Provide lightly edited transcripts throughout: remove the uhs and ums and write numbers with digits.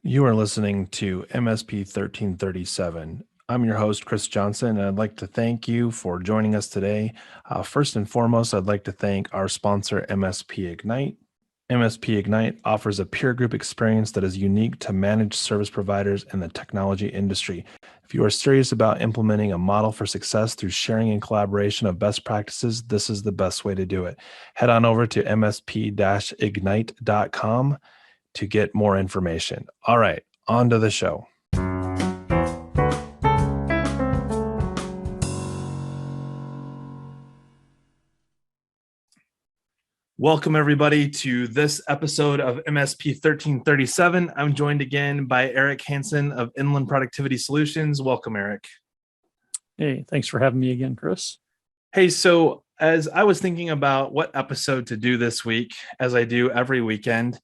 You are listening to MSP 1337. I'm your host, Chris Johnson, and I'd like to thank you for joining us today. First and foremost, I'd like to thank our sponsor, MSP-Ignite. MSP-Ignite offers a peer group experience that is unique to managed service providers in the technology industry. If you are serious about implementing a model for success through sharing and collaboration of best practices, this is the best way to do it. Head on over to msp-ignite.com to get more information. All right, on to the show. Welcome, everybody, to this episode of MSP 1337. I'm joined again by Eric Hanson of Inland Productivity Solutions. Welcome, Eric. Hey, thanks for having me again, Chris. Hey, so as I was thinking about what episode to do this week, as I do every weekend,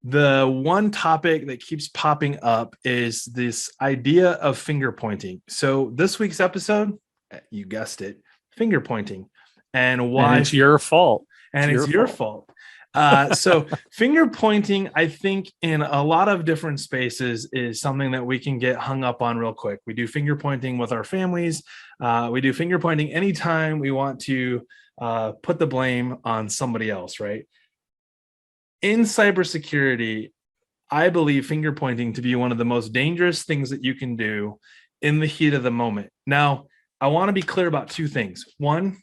the one topic that keeps popping up is this idea of finger pointing. So this week's episode, you guessed it, finger pointing, and why it's your fault. It's your fault. So finger pointing, I think in a lot of different spaces is something that we can get hung up on real quick. We do finger pointing with our families. We do finger pointing anytime we want to put the blame on somebody else, right? In cybersecurity, I believe finger pointing to be one of the most dangerous things that you can do in the heat of the moment. Now, I want to be clear about two things. One,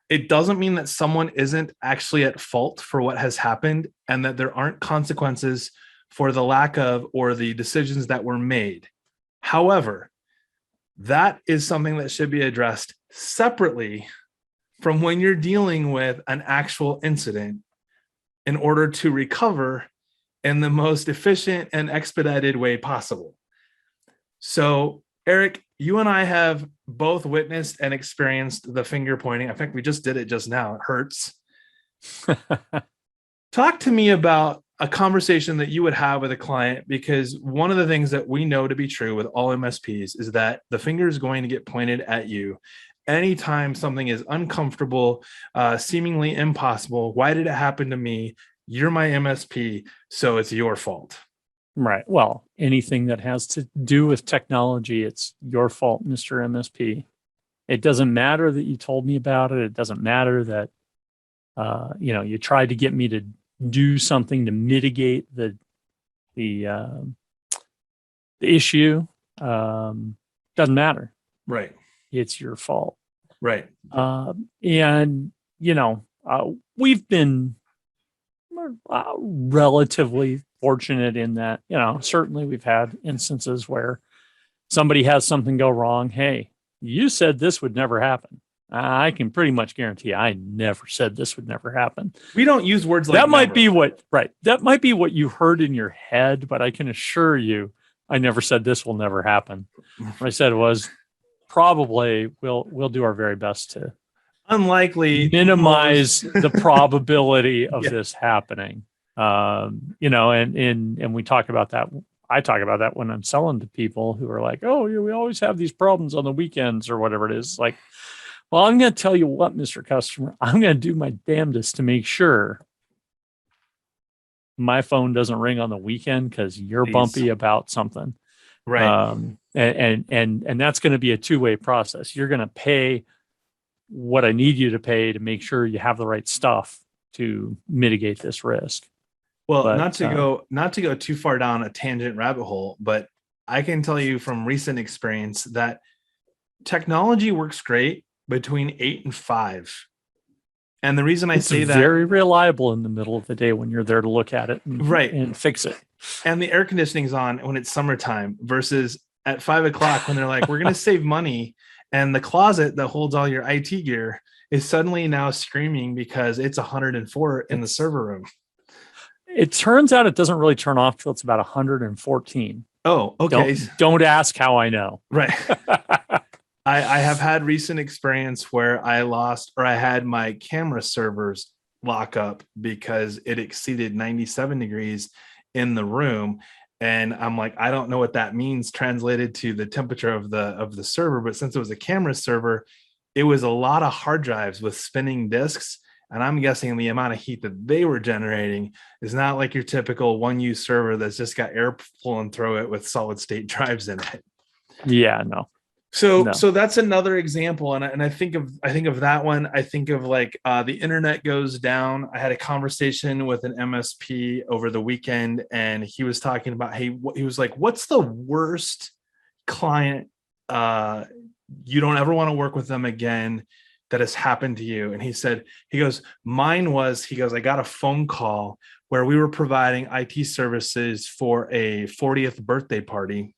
it doesn't mean that someone isn't actually at fault for what has happened and that there aren't consequences for the lack of or the decisions that were made. However, that is something that should be addressed separately from when you're dealing with an actual incident in order to recover in the most efficient and expedited way possible. So, Eric, you and I have both witnessed and experienced the finger pointing. In fact, we just did it just now. It hurts. Talk to me about a conversation that you would have with a client, because one of the things that we know to be true with all MSPs is that the finger is going to get pointed at you anytime something is uncomfortable, seemingly impossible. Why did it happen to me? You're my MSP, so it's your fault. Right. Well, anything that has to do with technology, it's your fault, Mr. MSP. It doesn't matter that you told me about it. It doesn't matter that, you tried to get me to do something to mitigate the issue. Doesn't matter. Right. It's your fault. Right. We've been relatively fortunate in that, certainly we've had instances where somebody has something go wrong. Hey, you said this would never happen. I can pretty much guarantee I never said this would never happen. We don't use words like that. Never. Might be what, right. That might be what you heard in your head, but I can assure you, I never said this will never happen. What I said was probably we'll do our very best to unlikely minimize the probability of this happening. And we talk about that. I talk about that when I'm selling to people who are like, oh, yeah, we always have these problems on the weekends or whatever it is. Like, well, I'm going to tell you what, Mr. Customer, I'm going to do my damnedest to make sure my phone doesn't ring on the weekend because you're bumpy about something. Right. And that's going to be a two-way process. You're going to pay what I need you to pay to make sure you have the right stuff to mitigate this risk. Well, not to go too far down a tangent rabbit hole, but I can tell you from recent experience that technology works great between 8 and 5. And the reason I say that, very reliable in the middle of the day when you're there to look at it and fix it. And the air conditioning's on when it's summertime versus at 5 o'clock when they're like, we're going to save money. And the closet that holds all your IT gear is suddenly now screaming because it's 104 in the server room. It turns out it doesn't really turn off till it's about 114. Oh, okay. Don't ask how I know. Right. I have had recent experience where I had my camera servers lock up because it exceeded 97 degrees in the room. And I'm like, I don't know what that means translated to the temperature of the server. But since it was a camera server, it was a lot of hard drives with spinning disks. And I'm guessing the amount of heat that they were generating is not like your typical one-use server that's just got air flowing through it with solid state drives in it. Yeah, no. So that's another example, and I think of that one. I think of like the internet goes down. I had a conversation with an MSP over the weekend, and he was talking about, hey, he was like, "What's the worst client you don't ever want to work with them again that has happened to you?" And he goes, "Mine was," he goes, "I got a phone call where we were providing IT services for a 40th birthday party.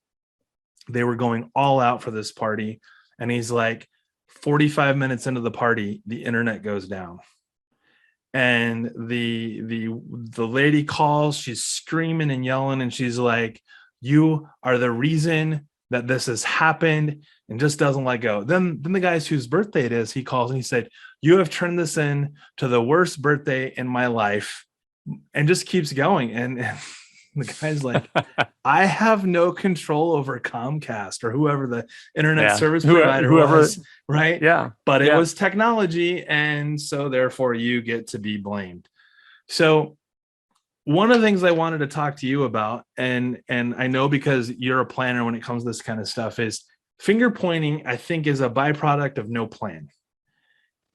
They were going all out for this party." And he's like, 45 minutes into the party, the internet goes down. And the lady calls, she's screaming and yelling, and she's like, "You are the reason that this has happened," and just doesn't let go. Then the guys whose birthday it is, he calls and he said, "You have turned this in to the worst birthday in my life," and just keeps going. And the guy's like, "I have no control over Comcast or whoever the internet service provider was, right? Yeah. But it was technology, and so therefore you get to be blamed." So one of the things I wanted to talk to you about, and I know because you're a planner when it comes to this kind of stuff, is finger pointing, I think, is a byproduct of no plan.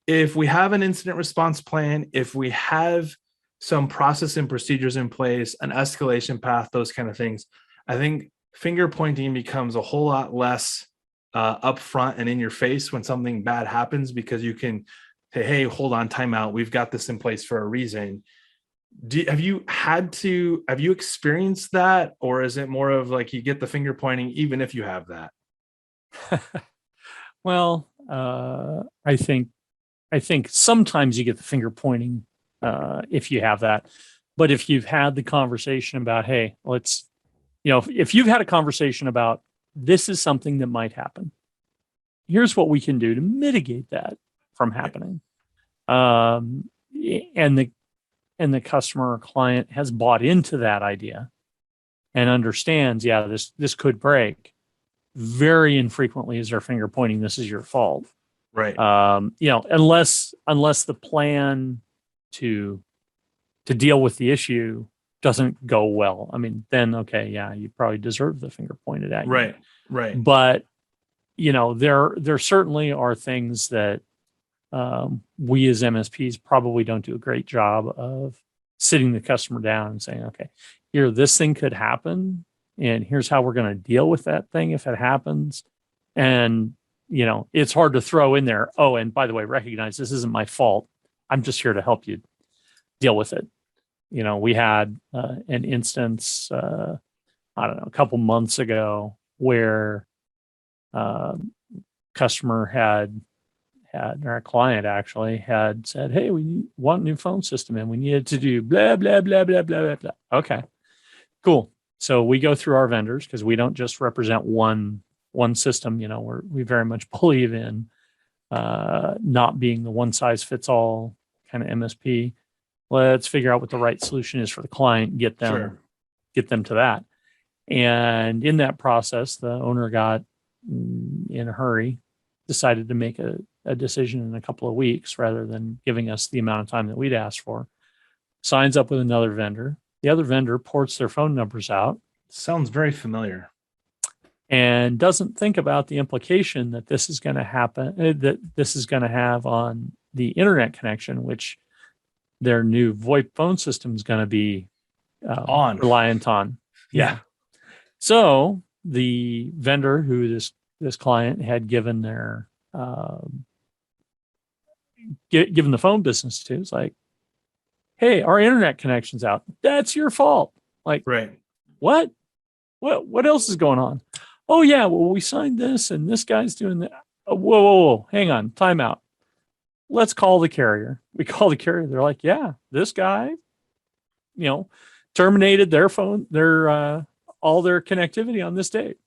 If we have an incident response plan, if we have some process and procedures in place, an escalation path, those kind of things, I think finger pointing becomes a whole lot less upfront and in your face when something bad happens, because you can say, "Hey, hold on, time out. We've got this in place for a reason." Have you experienced that? Or is it more of like you get the finger pointing even if you have that? Well, I think sometimes you get the finger pointing if you have that. But if you've had the conversation about, hey, if you've had a conversation about, this is something that might happen, here's what we can do to mitigate that from happening. And the customer or client has bought into that idea and understands, yeah, this could break. Very infrequently is their finger pointing, "This is your fault." Right. Unless the plan to deal with the issue doesn't go well. I mean, then, okay, yeah, you probably deserve the finger pointed at you. Right. But, there certainly are things that we as MSPs probably don't do a great job of sitting the customer down and saying, "Okay, here, this thing could happen, and here's how we're going to deal with that thing if it happens." And, it's hard to throw in there, "Oh, and by the way, recognize this isn't my fault. I'm just here to help you deal with it." We had an instance, I don't know, a couple months ago where customer had our client actually had said, "Hey, we want a new phone system and we needed to do blah, blah, blah, blah, blah, blah, blah." Okay, cool. So we go through our vendors, because we don't just represent one system. We very much believe in not being the one size fits all kind of MSP. Let's figure out what the right solution is for the client, get them to that. And in that process, the owner got in a hurry, decided to make a decision in a couple of weeks rather than giving us the amount of time that we'd asked for. Signs up with another vendor. The other vendor ports their phone numbers out. Sounds very familiar. And doesn't think about the implication that this is going to happen, that this is going to have on the internet connection, which their new VoIP phone system is going to be reliant on. Yeah. So the vendor who this client had given their given the phone business to is like, "Hey, our internet connection's out. That's your fault." Like, right. What else is going on? "Oh yeah, well, we signed this and this guy's doing that." Whoa, hang on, time out. Let's call the carrier. We call the carrier. They're like, "Yeah, this guy, terminated their phone, all their connectivity on this date."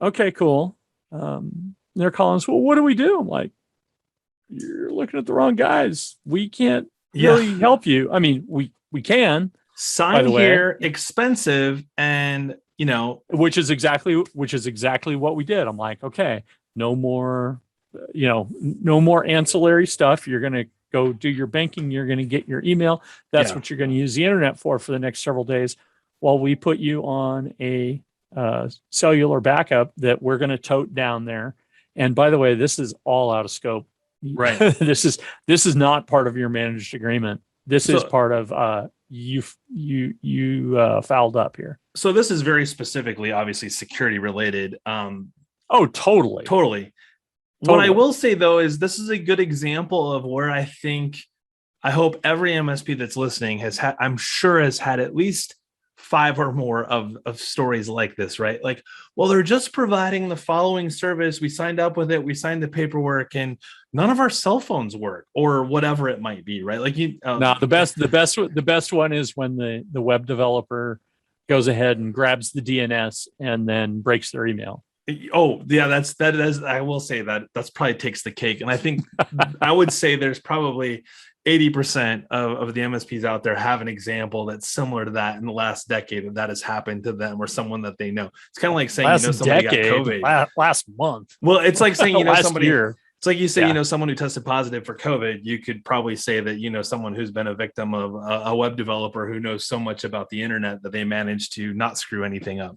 Okay, cool. They're calling us, "Well, what do we do?" I'm like, "You're looking at the wrong guys. We can't really help you." I mean, we can sign here, expensive, and which is exactly what we did. I'm like, okay, no more ancillary stuff. You're going to go do your banking. You're going to get your email. That's what you're going to use the internet for the next several days, while we put you on a cellular backup that we're going to tote down there. And by the way, this is all out of scope. Right. This is not part of your managed agreement. This is part of you fouled up here. So this is very specifically, obviously, security related. Oh, totally. What I will say, though, is this is a good example of where I hope every MSP that's listening has had at least 5 or more of stories like this, right? Like, well, they're just providing the following service. We signed up with it. We signed the paperwork, and none of our cell phones work, or whatever it might be, right? Like the best one is when the web developer goes ahead and grabs the DNS and then breaks their email. Oh yeah, that is. I will say that's probably takes the cake, and I think I would say there's probably 80% of the MSPs out there have an example that's similar to that in the last decade that has happened to them or someone that they know. It's kind of like saying somebody got COVID last month. Well, it's like saying somebody. Year. It's like you say someone who tested positive for COVID. You could probably say that someone who's been a victim of a web developer who knows so much about the internet that they managed to not screw anything up.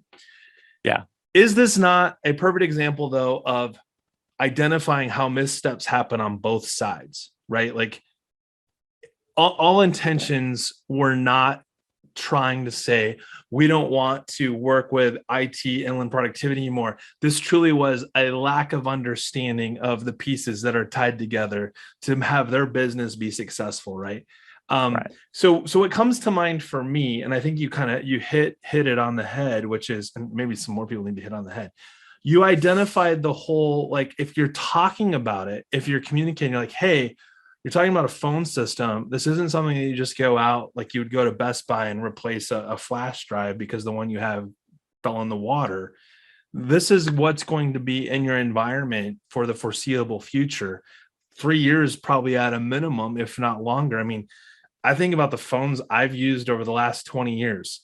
Yeah. Is this not a perfect example, though, of identifying how missteps happen on both sides, right? Like all intentions were not trying to say, we don't want to work with IT inland productivity anymore. This truly was a lack of understanding of the pieces that are tied together to have their business be successful, right? Right. So what comes to mind for me, and I think you hit it on the head, which is, and maybe some more people need to hit on the head. You identified the whole, like, if you're talking about it, if you're communicating, like, hey, you're talking about a phone system. This isn't something that you just go out, like you would go to Best Buy and replace a flash drive because the one you have fell in the water. This is what's going to be in your environment for the foreseeable future. 3 years, probably at a minimum, if not longer. I mean, I think about the phones I've used over the last 20 years.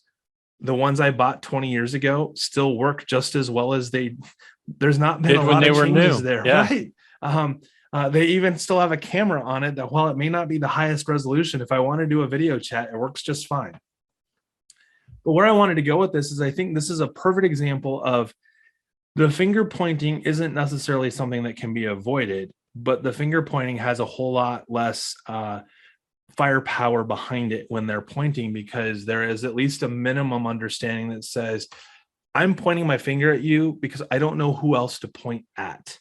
The ones I bought 20 years ago still work just as well as there's not been a lot of changes there, right? They even still have a camera on it that, while it may not be the highest resolution, if I want to do a video chat, it works just fine. But where I wanted to go with this is I think this is a perfect example of the finger pointing isn't necessarily something that can be avoided, but the finger pointing has a whole lot less firepower behind it when they're pointing, because there is at least a minimum understanding that says, I'm pointing my finger at you because I don't know who else to point at.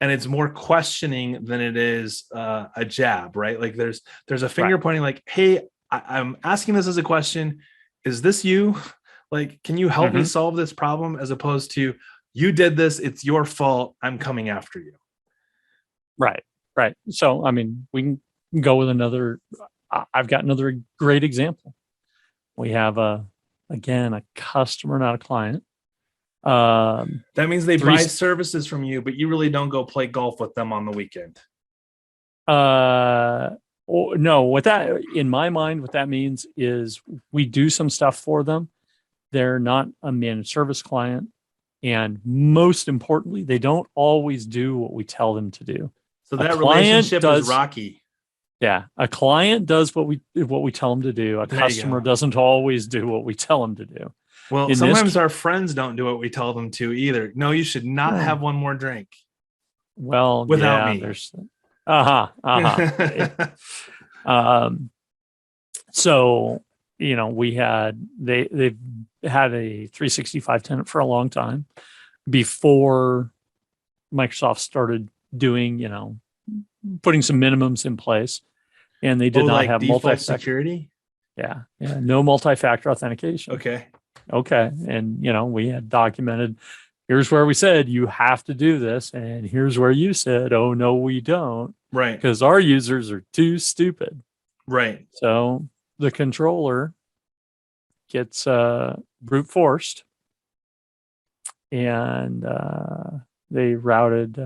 And it's more questioning than it is a jab, right? Like there's a finger pointing, like, hey, I'm asking this as a question. Is this you? Like, can you help me solve this problem? As opposed to, you did this, it's your fault, I'm coming after you. Right. So, I mean, we can go with another. I've got another great example. We have again, a customer, not a client. That means they buy services from you, but you really don't go play golf with them on the weekend. No, what that, in my mind, what that means is we do some stuff for them. They're not a managed service client. And most importantly, they don't always do what we tell them to do. So that relationship is rocky. Yeah. A client does what we tell them to do. A customer doesn't always do what we tell them to do. Well, sometimes our friends don't do what we tell them to either. No, you should not have one more drink. Well, without me. There's so, we had, they've had a 365 tenant for a long time before Microsoft started doing, putting some minimums in place, and they did not have multi-factor security. Yeah. No multi-factor authentication. Okay. And, we had documented, here's where we said, you have to do this. And here's where you said, oh, no, we don't. Right. Because our users are too stupid. Right. So the controller gets brute forced, and they routed,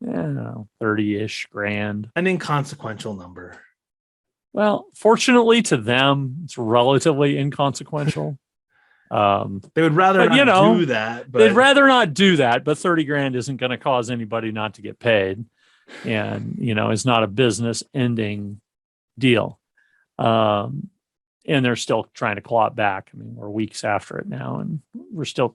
30-ish grand. An inconsequential number. Well, fortunately to them, it's relatively inconsequential. They would rather not do that. They'd rather not do that, but 30 grand isn't going to cause anybody not to get paid. and, is not a business ending deal. And they're still trying to claw it back. I mean, we're weeks after it now, and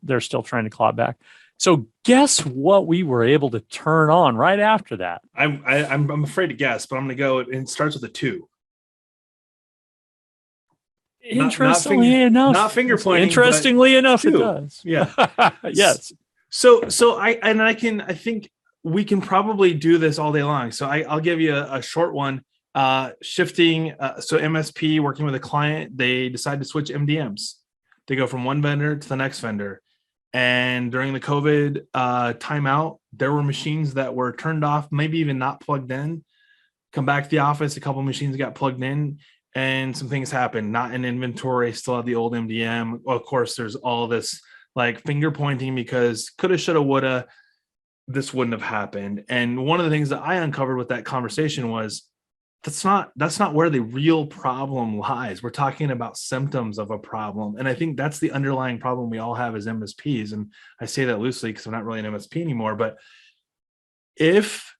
they're still trying to claw it back. So guess what we were able to turn on right after that? I'm afraid to guess, but I'm going to go. It starts with a 2. Interestingly enough, not finger pointing. Interestingly enough, 2. It does. Yeah. Yes. So I think we can probably do this all day long. So I'll give you a short one. Shifting. So MSP working with a client, they decide to switch MDMs. They go from one vendor to the next vendor. And during the COVID timeout, there were machines that were turned off, maybe even not plugged in. Come back to the office, a couple of machines got plugged in, and some things happened. Not in inventory, still had the old MDM. Well, of course, there's all this like finger pointing because coulda, shoulda, woulda, this wouldn't have happened. And one of the things that I uncovered with that conversation was that's not where the real problem lies. We're talking about symptoms of a problem. And I think that's the underlying problem we all have as MSPs. And I say that loosely because I'm not really an MSP anymore. But if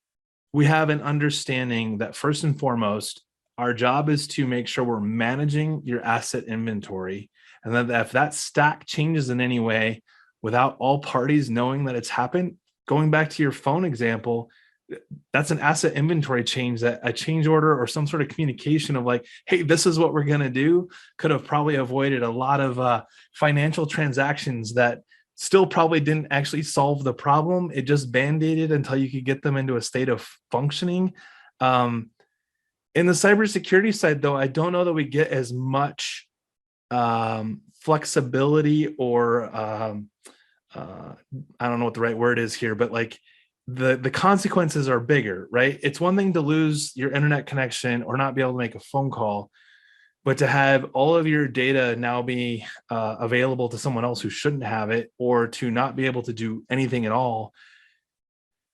we have an understanding that first and foremost, our job is to make sure we're managing your asset inventory. And then if that stack changes in any way without all parties knowing that it's happened, going back to your phone example, that's an asset inventory change, that a change order or some sort of communication of like, hey, this is what we're going to do, could have probably avoided a lot of financial transactions that still probably didn't actually solve the problem. It just band-aided until you could get them into a state of functioning. In the cybersecurity side, though, I don't know that we get as much flexibility or I don't know what the right word is here, but like the consequences are bigger, right? It's one thing to lose your internet connection or not be able to make a phone call, but to have all of your data now be available to someone else who shouldn't have it, or to not be able to do anything at all.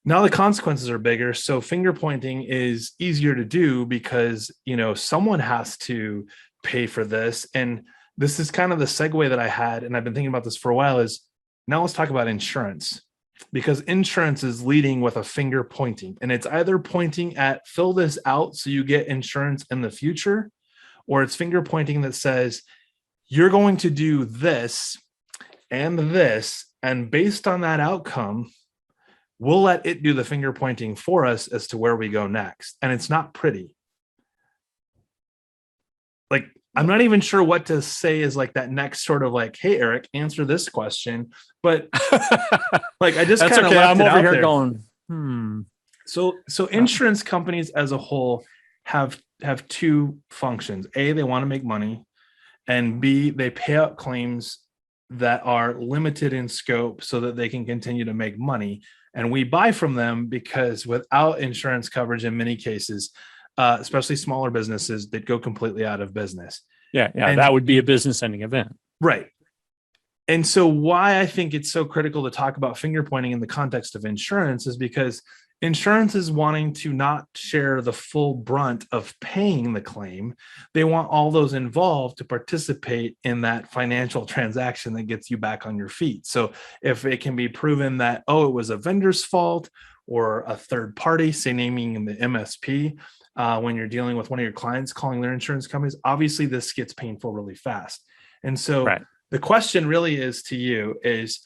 Now the consequences are bigger. So finger pointing is easier to do because, someone has to pay for this. And this is kind of the segue that I had, and I've been thinking about this for a while, is now let's talk about insurance, because insurance is leading with a finger pointing, and it's either pointing at fill this out so you get insurance in the future, or it's finger pointing that says you're going to do this and this, and based on that outcome, we'll let it do the finger pointing for us as to where we go next. And it's not pretty. Like, I'm not even sure what to say is like that next sort of like, hey, Eric, answer this question. But like, I just kind of okay. left I'm it over out here there. going, So insurance companies as a whole have 2 functions. A, they want to make money, and B, they pay out claims that are limited in scope so that they can continue to make money. And we buy from them because without insurance coverage, in many cases, especially smaller businesses, that go completely out of business. Yeah, that would be a business ending event. Right. And so why I think it's so critical to talk about finger pointing in the context of insurance is because insurance is wanting to not share the full brunt of paying the claim. They want all those involved to participate in that financial transaction that gets you back on your feet. So if it can be proven that, it was a vendor's fault or a third party, say naming the MSP, when you're dealing with one of your clients calling their insurance companies, obviously this gets painful really fast. And so the question really is to you is,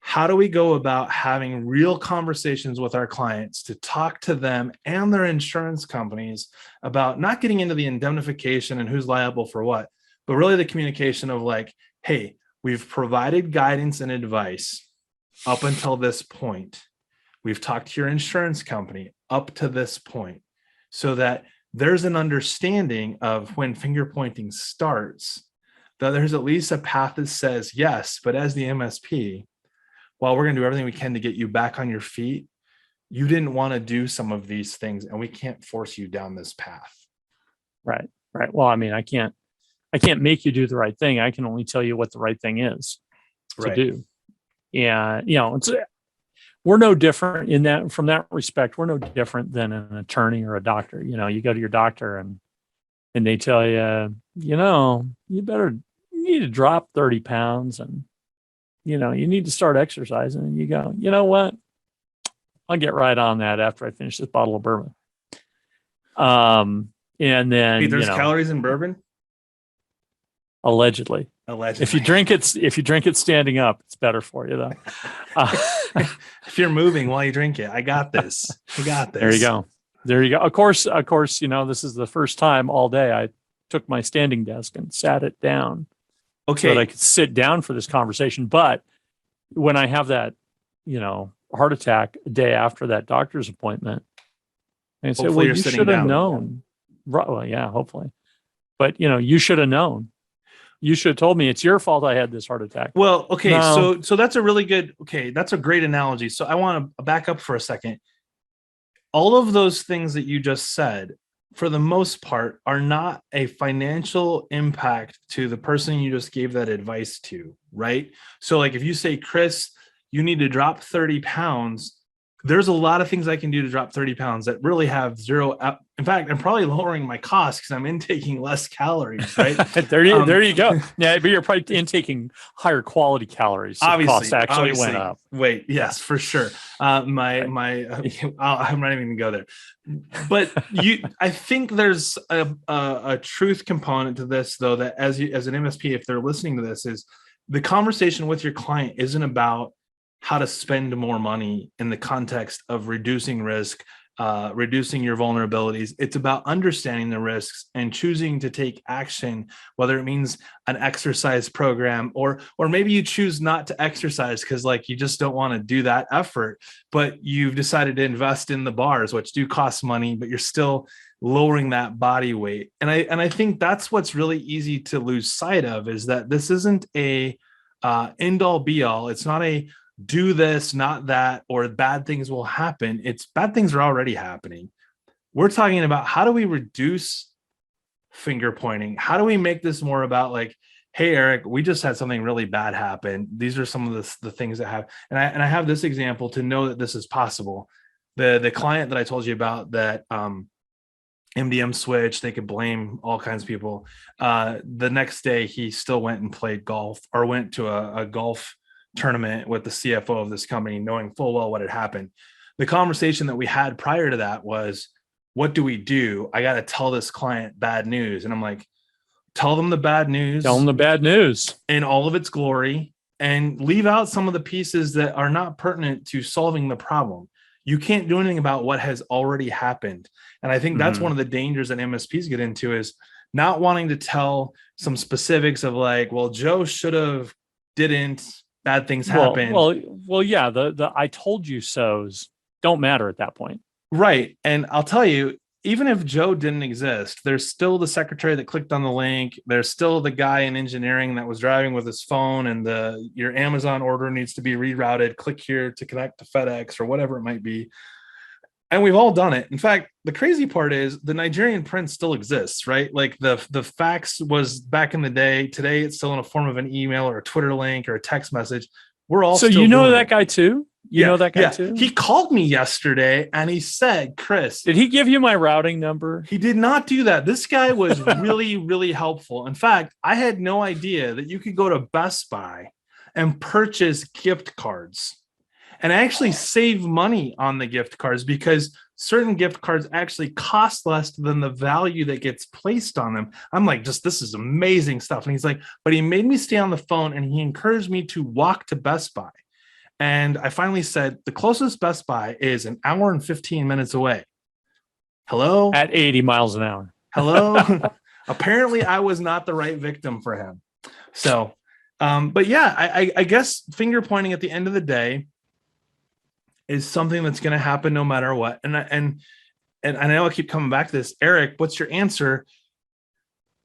how do we go about having real conversations with our clients to talk to them and their insurance companies about not getting into the indemnification and who's liable for what, but really the communication of like, hey, we've provided guidance and advice up until this point. We've talked to your insurance company up to this point, so that there's an understanding of when finger pointing starts, that there's at least a path that says, yes, but as the MSP, while we're going to do everything we can to get you back on your feet, you didn't want to do some of these things, and we can't force you down this path. Right. Well, I mean, I can't make you do the right thing. I can only tell you what the right thing is to do. And, we're no different in that, from that respect. We're no different than an attorney or a doctor. You go to your doctor and they tell you, you need to drop 30 pounds and, you need to start exercising. And you go, you know what? I'll get right on that after I finish this bottle of bourbon. And then, Wait, there's calories in bourbon? Allegedly. Allegedly. If you drink it standing up, it's better for you though. If you're moving while you drink it, I got this. I got this. There you go. There you go. Of course, this is the first time all day I took my standing desk and sat it down so that I could sit down for this conversation. But when I have that, heart attack a day after that doctor's appointment, and say, well, you should have known. Right, well, yeah, hopefully. But, you should have known. You should have told me it's your fault I had this heart attack. Well, okay. No. So that's a really good, that's a great analogy. So I want to back up for a second. All of those things that you just said, for the most part, are not a financial impact to the person you just gave that advice to, right? So like if you say, Chris, you need to drop 30 pounds, there's a lot of things I can do to drop 30 pounds that really have zero. In fact, I'm probably lowering my costs because I'm intaking less calories, right? there you go. Yeah, but you're probably intaking higher quality calories. So obviously, costs actually went up. Wait, yes, for sure. I'm not even gonna go there. But I think there's a truth component to this, though, that as an MSP, if they're listening to this, is the conversation with your client isn't about how to spend more money in the context of reducing risk, reducing your vulnerabilities. It's about understanding the risks and choosing to take action, whether it means an exercise program or maybe you choose not to exercise because like you just don't want to do that effort, but you've decided to invest in the bars, which do cost money, but you're still lowering that body weight. And I think that's what's really easy to lose sight of, is that this isn't a end all be all. It's not a do this, not that, or bad things will happen. It's bad things are already happening. We're talking about how do we reduce finger pointing? How do we make this more about like, hey, Eric, we just had something really bad happen. These are some of the things that have, and I have this example to know that this is possible. The client that I told you about that MDM switch, they could blame all kinds of people. The next day he still went and played golf, or went to a golf tournament with the CFO of this company, knowing full well what had happened. The conversation that we had prior to that was, what do we do? I got to tell this client bad news. And I'm like, tell them the bad news. Tell them the bad news in all of its glory, and leave out some of the pieces that are not pertinent to solving the problem. You can't do anything about what has already happened. And I think that's one of the dangers that MSPs get into, is not wanting to tell some specifics of like, well, Joe should have, didn't, bad things happen. Well, yeah. The I told you so's don't matter at that point. Right. And I'll tell you, even if Joe didn't exist, there's still the secretary that clicked on the link. There's still the guy in engineering that was driving with his phone and your Amazon order needs to be rerouted. Click here to connect to FedEx or whatever it might be. And we've all done it. In fact, the crazy part is the Nigerian prince still exists, right? Like the fax was back in the day. Today, it's still in a form of an email or a Twitter link or a text message. We're all so still you know that guy too? You know that guy too? He called me yesterday and he said, Chris. Did he give you my routing number? He did not do that. This guy was really, really helpful. In fact, I had no idea that you could go to Best Buy and purchase gift cards and actually save money on the gift cards, because certain gift cards actually cost less than the value that gets placed on them. I'm like, this is amazing stuff. And he's like, but he made me stay on the phone and he encouraged me to walk to Best Buy. And I finally said, the closest Best Buy is an hour and 15 minutes away. Hello? At 80 miles an hour. Hello? Apparently I was not the right victim for him. So, but yeah, I guess finger pointing at the end of the day is something that's going to happen no matter what. And I know I keep coming back to this. Eric, what's your answer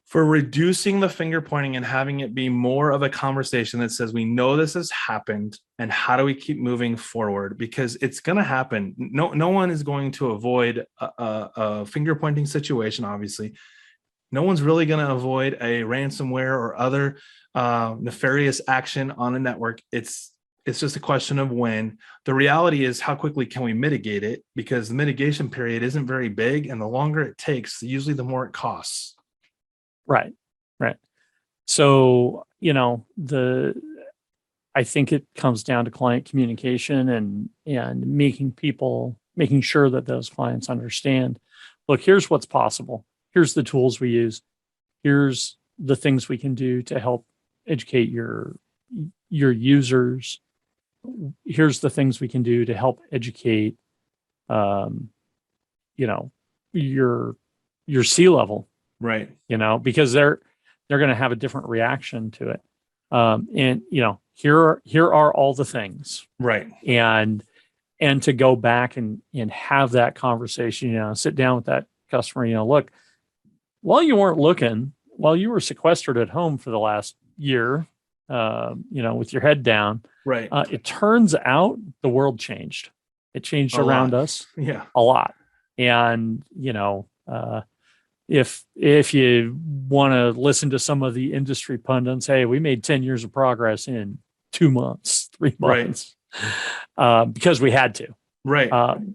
for reducing the finger pointing and having it be more of a conversation that says, we know this has happened and how do we keep moving forward? Because it's going to happen. No one is going to avoid a finger pointing situation. Obviously, no one's really going to avoid a ransomware or other nefarious action on a network. It's just a question of when. The reality is, how quickly can we mitigate it? Because the mitigation period isn't very big, and the longer it takes, usually the more it costs. Right. So, I I think it comes down to client communication and making sure that those clients understand, look, here's what's possible. Here's the tools we use. Here's the things we can do to help educate your users. Here's the things we can do to help educate, your C-level, Right. because they're going to have a different reaction to it. And here are all the things. Right. And to go back and have that conversation, sit down with that customer, look, while you weren't looking, while you were sequestered at home for the last year, with your head down, right. It turns out the world changed. It changed around us a lot. And, if you want to listen to some of the industry pundits, hey, we made 10 years of progress in 2 months, 3 months, because we had to. Right.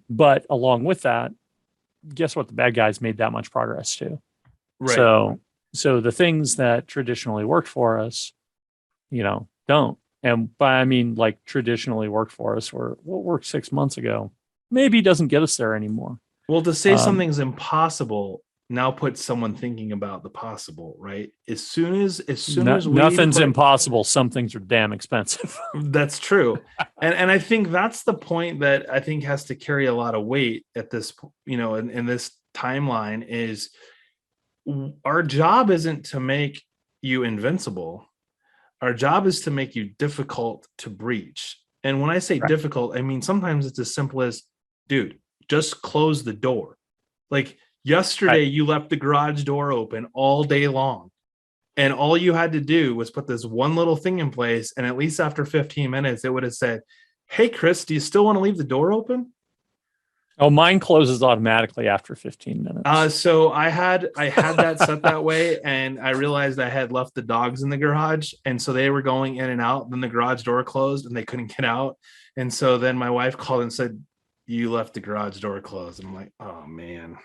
But along with that, guess what? The bad guys made that much progress too. Right. So the things that traditionally worked for us, don't. And by, I mean, like traditionally worked for us, or what worked 6 months ago, maybe doesn't get us there anymore. Well, to say something's impossible now puts someone thinking about the possible, right? As soon as nothing's impossible, some things are damn expensive. That's true. And I think that's the point that I think has to carry a lot of weight at this, in this timeline, is our job isn't to make you invincible. Our job is to make you difficult to breach. And when I say difficult, I mean, sometimes it's as simple as, dude, just close the door. Like yesterday, you left the garage door open all day long. And all you had to do was put this one little thing in place. And at least after 15 minutes, it would have said, hey, Chris, do you still want to leave the door open? Oh, mine closes automatically after 15 minutes. So I had that set that way, and I realized I had left the dogs in the garage, and so they were going in and out. Then the garage door closed, and they couldn't get out. And so then my wife called and said, "You left the garage door closed." And I'm like, "Oh man."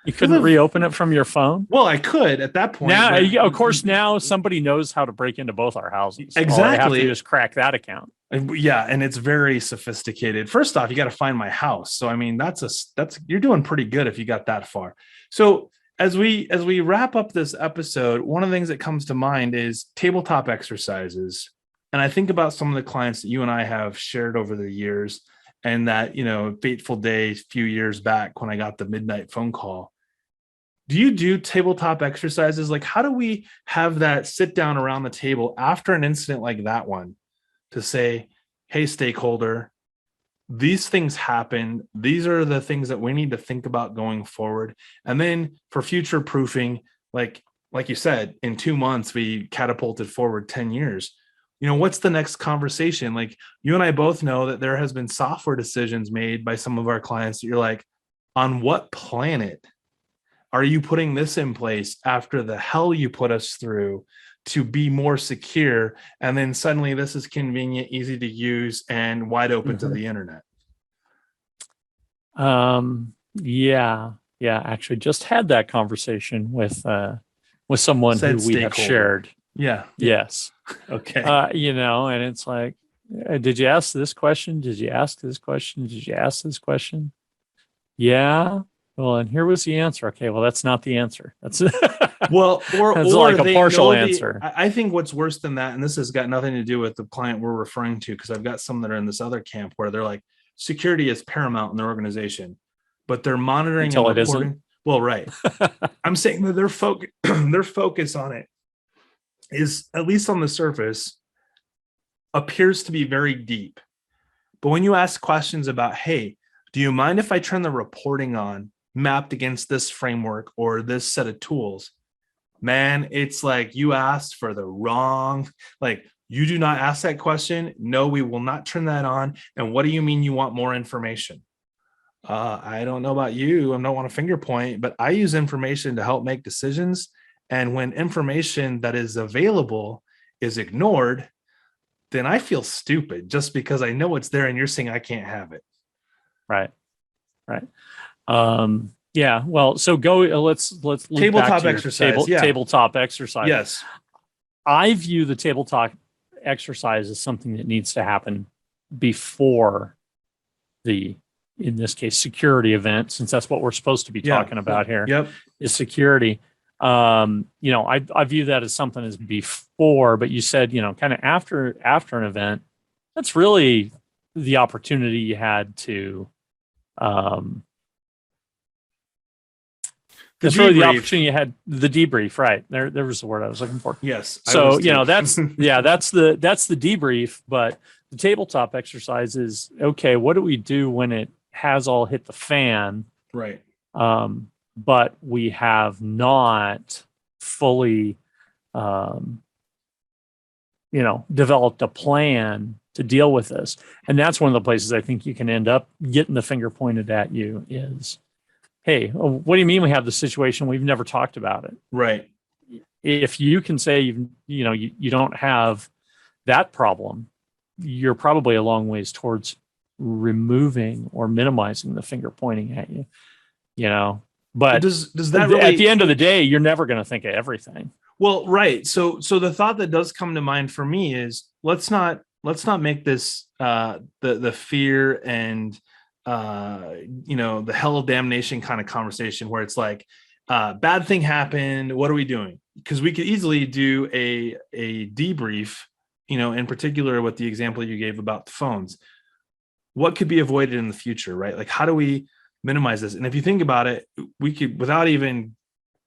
You couldn't reopen it from your phone? Well, I could at that point. Now, of course, now somebody knows how to break into both our houses. Exactly. All I have to do is crack that account. Yeah, and it's very sophisticated. First off, you got to find my house. So I mean, that's you're doing pretty good if you got that far. So as we wrap up this episode, one of the things that comes to mind is tabletop exercises. And I think about some of the clients that you and I have shared over the years, and that, fateful day a few years back when I got the midnight phone call. Do you do tabletop exercises? Like, how do we have that sit down around the table after an incident like that one to say, hey, stakeholder, these things happen. These are the things that we need to think about going forward. And then for future proofing, like you said, in 2 months, we catapulted forward 10 years. What's the next conversation? Like, you and I both know that there has been software decisions made by some of our clients that you're like, on what planet are you putting this in place after the hell you put us through to be more secure? And then suddenly this is convenient, easy to use, and wide open to the internet. Yeah. Actually, just had that conversation with someone who we have shared. Yeah. Yes. Okay. And it's like, did you ask this question? Did you ask this question? Did you ask this question? Yeah. Well, and here was the answer. Okay, well, that's not the answer. That's well, or like a partial answer. I think what's worse than that, and this has got nothing to do with the client we're referring to, because I've got some that are in this other camp where they're like, security is paramount in their organization, but they're monitoring until and it reporting. Isn't. Well, right. I'm saying that their focus on it is, at least on the surface, appears to be very deep. But when you ask questions about, hey, do you mind if I turn the reporting on mapped against this framework or this set of tools? Man, it's like you asked for the wrong, like, you do not ask that question. No, we will not turn that on. And what do you mean you want more information? I don't know about you. I don't want to finger point, but I use information to help make decisions. And when information that is available is ignored, then I feel stupid just because I know it's there and you're saying I can't have it. Right. Yeah. Well, so let's tabletop exercise. Tabletop exercise. Yes. I view the tabletop exercise is something that needs to happen before the, in this case, security event, since that's what we're supposed to be talking about here. Yep. Is security. I view that as something as before, but you said, kind of after an event, that's really the opportunity you had to, that's really the opportunity you had, the debrief, right? There was the word I was looking for. Yes. So, that's the debrief, but the tabletop exercise is, okay, what do we do when it has all hit the fan? Right. But we have not fully, developed a plan to deal with this. And that's one of the places I think you can end up getting the finger pointed at you is, hey, what do you mean we have the situation? We've never talked about it. Right. If you can say, you don't have that problem, you're probably a long ways towards removing or minimizing the finger pointing at you, But does that really, at the end of the day, you're never going to think of everything. Well, right. So the thought that does come to mind for me is let's not make this the fear and the hell damnation kind of conversation where it's like bad thing happened. What are we doing? Because we could easily do a debrief, in particular with the example you gave about the phones. What could be avoided in the future, right? Like, how do we minimize this? And if you think about it, we could, without even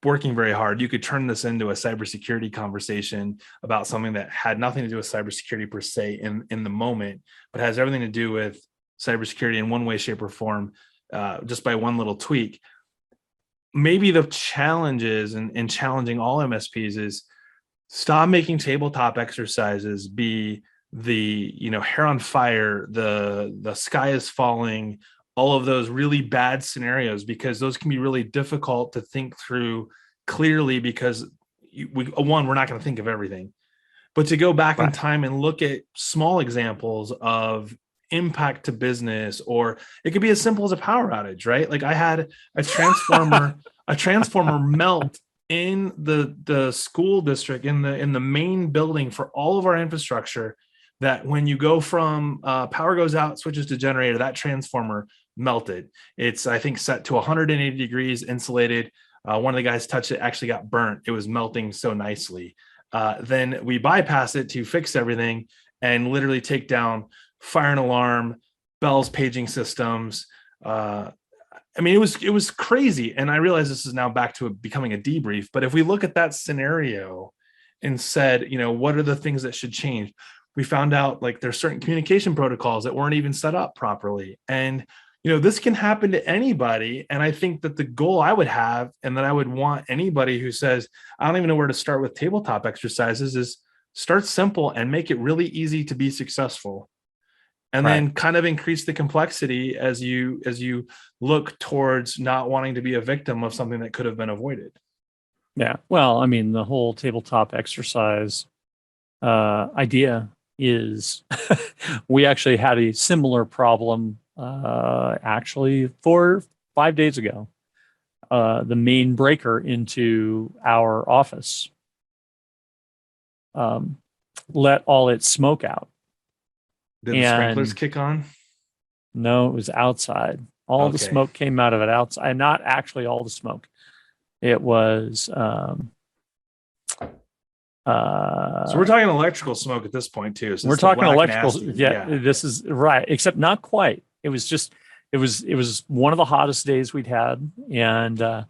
working very hard, you could turn this into a cybersecurity conversation about something that had nothing to do with cybersecurity per se in the moment, but has everything to do with cybersecurity in one way, shape, or form, just by one little tweak. Maybe the challenges in challenging all MSPs is stop making tabletop exercises be the hair on fire, the sky is falling, all of those really bad scenarios, because those can be really difficult to think through clearly because we're not going to think of everything. But to go back in time and look at small examples of impact to business, or it could be as simple as a power outage, right? Like I had a transformer melt in the school district in the main building for all of our infrastructure, that when you go from power goes out, switches to generator, that transformer melted. It's, I think, set to 180 degrees, insulated. One of the guys touched it, actually got burnt. It was melting so nicely. Then we bypass it to fix everything and literally take down fire and alarm, bells, paging systems. It was crazy. And I realize this is now back to becoming a debrief. But if we look at that scenario and said, what are the things that should change? We found out like there's certain communication protocols that weren't even set up properly. And, this can happen to anybody. And I think that the goal I would have, and that I would want anybody who says, I don't even know where to start with tabletop exercises, is start simple and make it really easy to be successful. And then kind of increase the complexity as you look towards not wanting to be a victim of something that could have been avoided. Yeah. Well, the whole tabletop exercise idea is we actually had a similar problem actually 4 or 5 days ago. The main breaker into our office let all its smoke out. Did the sprinklers kick on? No, it was outside. All the smoke came out of it outside. Not actually all the smoke. It was so we're talking electrical smoke at this point too. So we're talking electrical. Nasty. Yeah, this is right, except not quite. It was one of the hottest days we'd had. And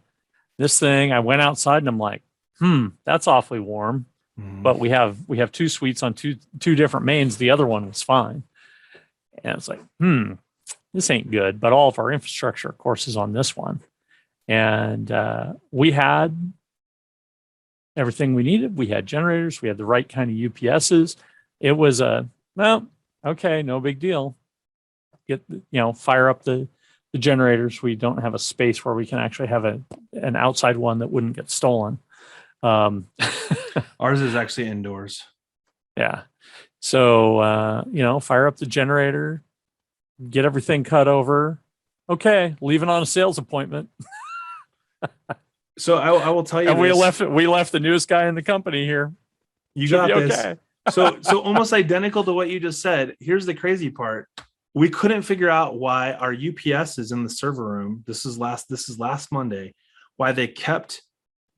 this thing, I went outside and I'm like, that's awfully warm. But we have 2 suites on two different mains. The other one was fine. And it's like, this ain't good. But all of our infrastructure, of course, is on this one. And we had everything we needed. We had generators. We had the right kind of UPSs. It was no big deal. Fire up the generators. We don't have a space where we can actually have an outside one that wouldn't get stolen. Ours is actually indoors. Yeah. So, fire up the generator, get everything cut over. Okay. Leaving on a sales appointment. So I will tell you, and we left the newest guy in the company here. You got this. Okay. So almost identical to what you just said. Here's the crazy part. We couldn't figure out why our UPS is in the server room. This is last Monday, why they kept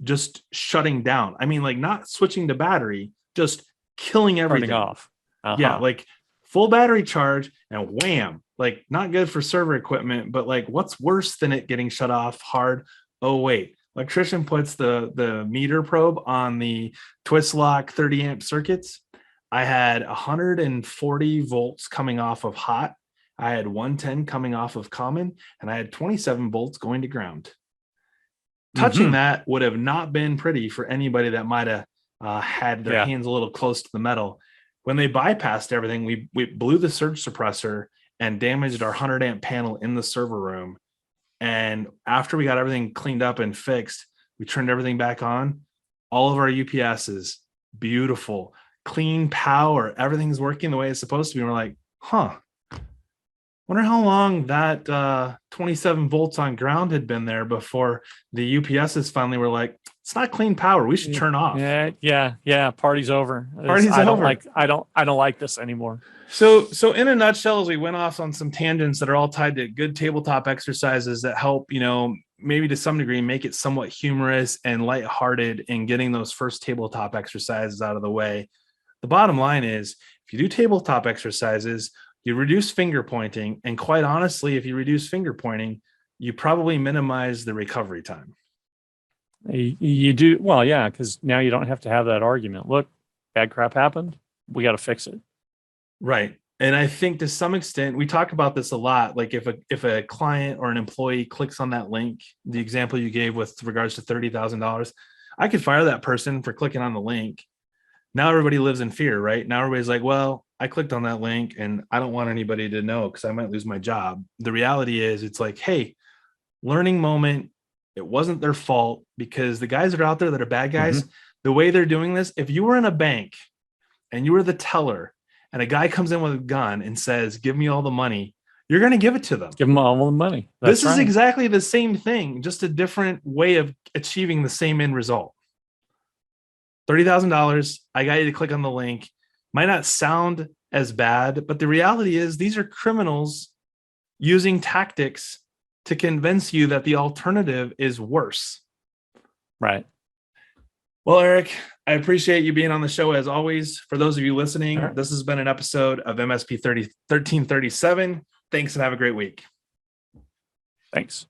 just shutting down. I mean, like not switching to battery, just killing everything. Turning off. Yeah, like full battery charge and wham, like not good for server equipment, but like what's worse than it getting shut off hard? Oh, wait. Electrician puts the meter probe on the twist lock 30 amp circuits. I had 140 volts coming off of hot. I had 110 coming off of common, and I had 27 volts going to ground. Touching that would have not been pretty for anybody that might have had their hands a little close to the metal. When they bypassed everything, we blew the surge suppressor and damaged our 100 amp panel in the server room. And after we got everything cleaned up and fixed, we turned everything back on. All of our UPSs, beautiful, clean power, everything's working the way it's supposed to be. And we're like, wonder how long that 27 volts on ground had been there before the UPSs finally were like, it's not clean power. We should turn off. Yeah. Party's over. I don't like this anymore. So in a nutshell, as we went off on some tangents that are all tied to good tabletop exercises that help, maybe to some degree, make it somewhat humorous and lighthearted in getting those first tabletop exercises out of the way. The bottom line is, if you do tabletop exercises, you reduce finger pointing. And quite honestly, if you reduce finger pointing, you probably minimize the recovery time. You do. Well, yeah, because now you don't have to have that argument. Look, bad crap happened. We got to fix it. Right. And I think to some extent, we talk about this a lot. Like if a client or an employee clicks on that link, the example you gave with regards to $30,000, I could fire that person for clicking on the link. Now everybody lives in fear, right? Now everybody's like, well, I clicked on that link and I don't want anybody to know because I might lose my job. The reality is it's like, hey, learning moment. It wasn't their fault, because the guys that are out there that are bad guys, the way they're doing this, if you were in a bank and you were the teller and a guy comes in with a gun and says, give me all the money, you're going to give it to them. Give them all the money. This is exactly the same thing, just a different way of achieving the same end result. $30,000. I got you to click on the link. Might not sound as bad, but the reality is these are criminals using tactics to convince you that the alternative is worse. Right. Well, Eric, I appreciate you being on the show as always. For those of you listening, This has been an episode of MSP 1337. Thanks and have a great week. Thanks.